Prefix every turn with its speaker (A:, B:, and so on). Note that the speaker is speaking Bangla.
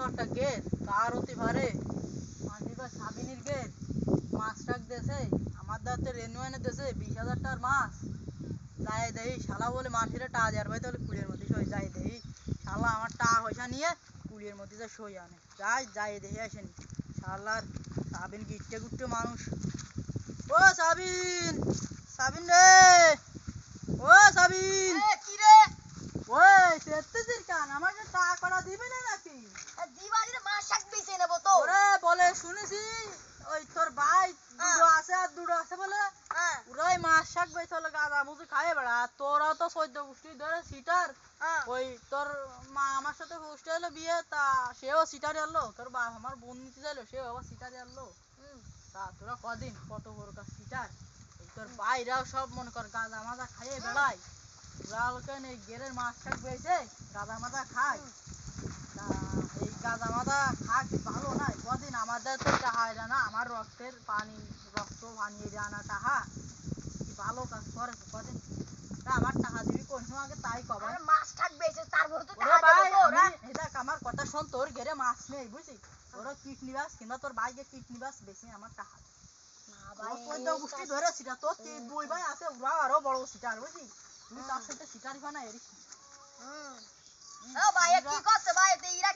A: একটা গেট কার হতে পারে মাটিবা সাবিনীর গেট মাছ টাক দেছে আমার দাঁতে রেনু এনে দেছে 20,000 টাকার মাছ যাই দেই শালা বলে মাটিরে টা দেওয়ার ভাই তাহলে কুড়ির মধ্যে সই যাই দেই শালা আমার টাকা পয়সা নিয়ে কুড়ির মধ্যে যা সই আনে যাই দেখে আসেনি শালার সাবিন গিট্টে গুট্টে মানুষ ও সাবিন সাবিন রে ও সাবিন
B: কি রে
A: ওই তেত্রিশের কান আমাকে টাকা করা দিবি না নাকি
B: দিবাড়ির মাছ শাক বেচে নেব তো
A: ওরে বলে শুনেছি ওই তোর ভাই দুটো আছে আর দুটো আছে বলে ওরাই মাছ শাক বেচে হলো গাঁদা মুজি খাইয়ে বেড়া আর তোরা তো 14 গোষ্ঠী ধরে সিটার ওই তোর মা আমার সাথে হোস্টেল হলো বিয়ে তা সেও সিটারে আনলো তোর বাপ আমার বোন নিতে চাইলো সেও আবার সিটারে আনলো তা তোরা কদিন কত বড় কাজ সিটার এই তোর ভাইরাও সব মনে কর গাঁদা মাজা খাইয়ে বেড়ায় ওরা লোকেন এই গেরের মাছ শাক বেচে গাঁদা মাজা খায় তা এই গাঁদা মাজা খা কি ভালো না কদিন আমাদের তো টাহা এটা না আমার রক্তের পানি রক্ত বানিয়ে দেয় না টাহা কি ভালো কাজ করে কদিন তা আমার টাকা দিবি কোন সময় আগে তাই কবা
B: আরে মাছ শাক বেচে তারপর তো
A: ওরে
B: টাকা
A: ভাই
B: দেব তো ওরা
A: দেখ আমার কথা শোন তোর গেরে মাছ নেই বুঝছিস ওরা কিডনি বাস কিংবা তোর ভাইকে কিডনি বাস বেশি আমার টাকা
B: না ভাই
A: চোদ্দ গোষ্ঠী ধরে সিটা তোর দুই ভাই আছে ওরা আরো বড় সিটার বুঝছিস তুই তার সাথে সিটারি বানা এরিস
B: ও ভাই কি করছে ভাই এরা